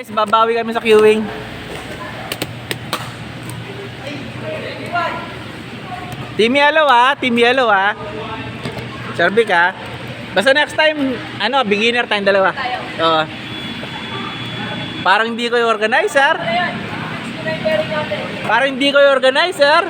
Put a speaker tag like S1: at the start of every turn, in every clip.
S1: Guys, babawi kami sa queuing. Team yellow ha. Serbik ha. Basta next time, beginner tayong dalawa. Oo. Parang hindi ko yung organizer. Parang hindi ko yung organizer.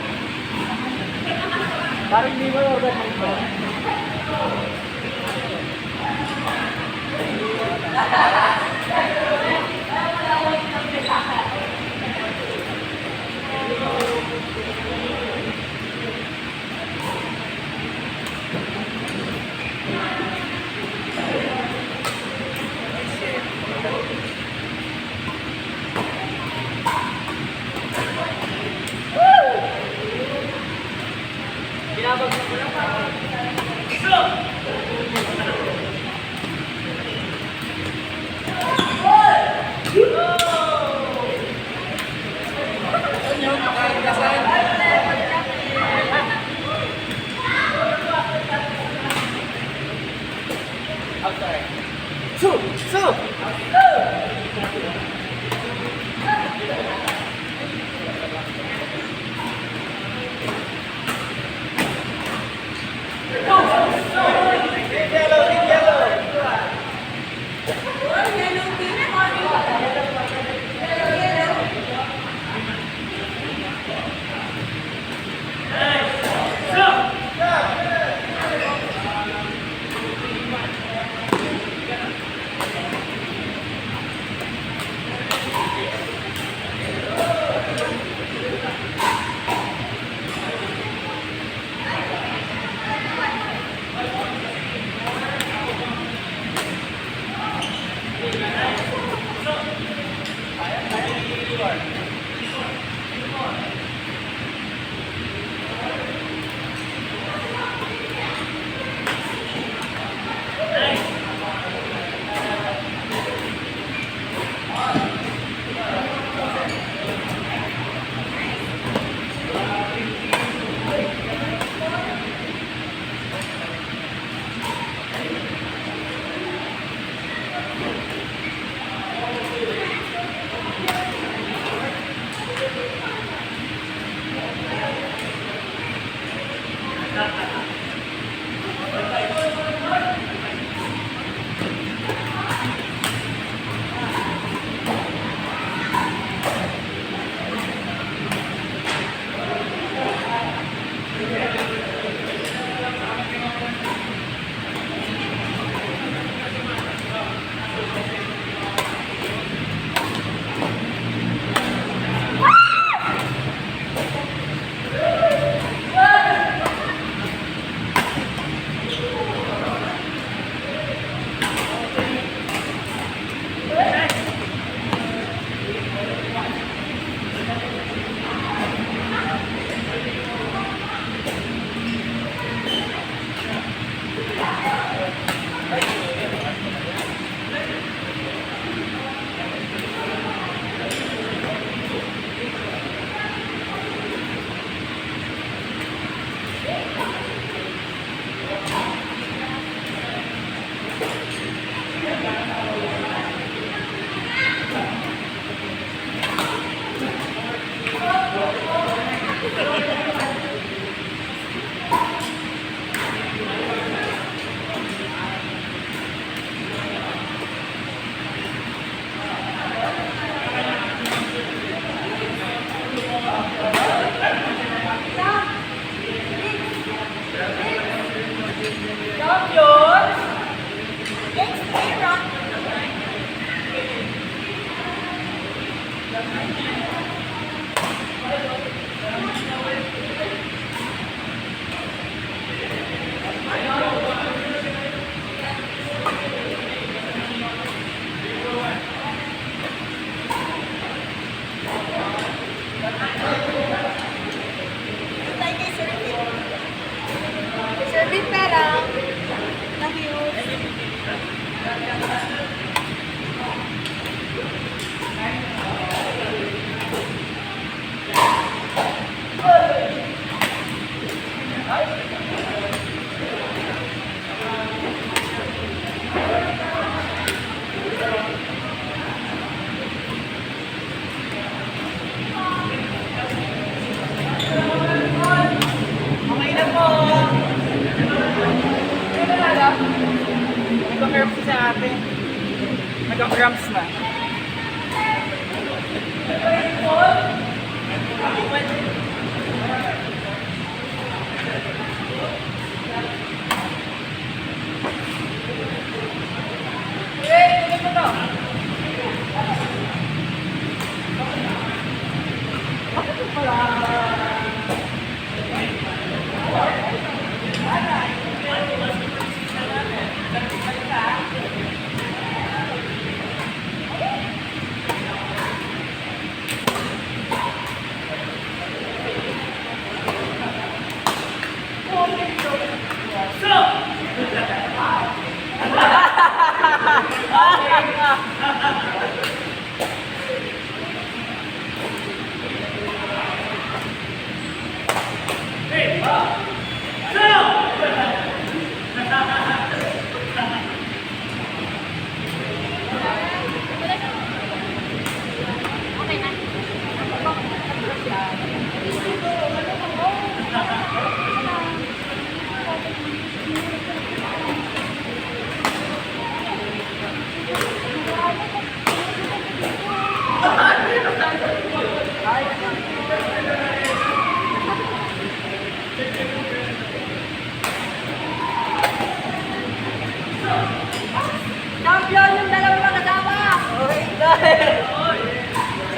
S2: Champion yung dalawang magkasama! Okay, dahil!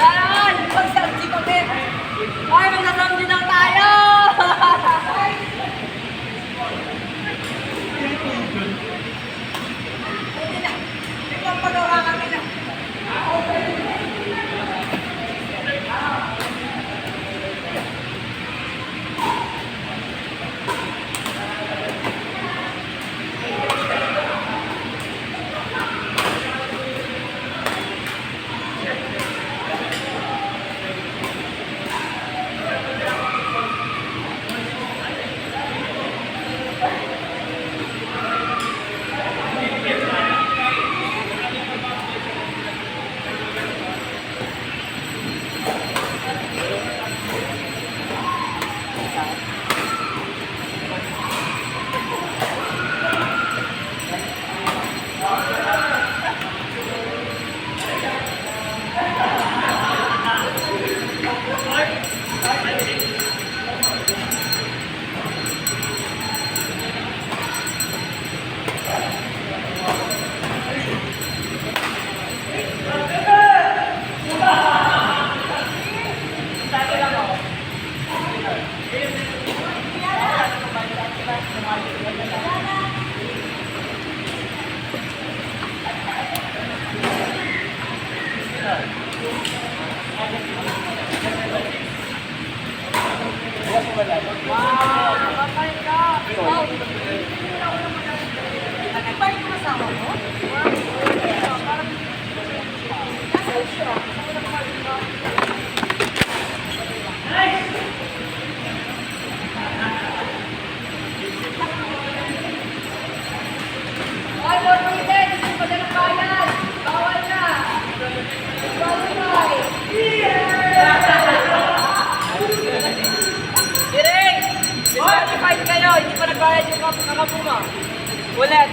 S2: Sana all! Pag-selfie kami! Ay, may nasamdi na tayo! Hindi na! Tignan pagawa kami na! Wow! Nakakain ka! Wow! Nag-iba yung kasama mo? Parang nasaan siya? Nice! Ay, more prudent! Hindi pa na nakayan! Bawal na! Bawal na! Direk! Disqualified kayo! Hindi pa nagbayad yung kakapuma. Ulit!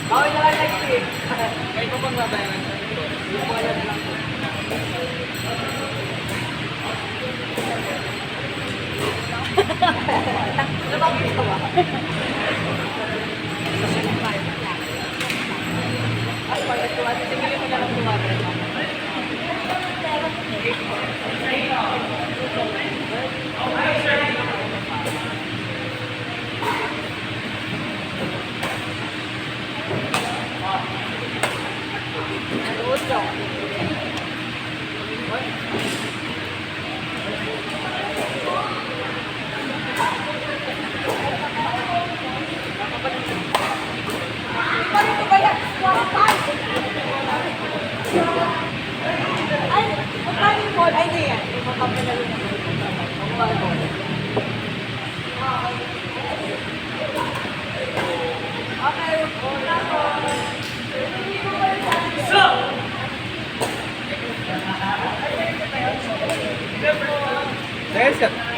S2: Bawal na lang next week. Kayo pa bang babayaran? Babayaran na lang po. Nabagis ka ba? Ay, pag tuwati. Sige mo na lang tuwati. Ay, hindi yan. Okay, wala po.
S1: Yes, sir.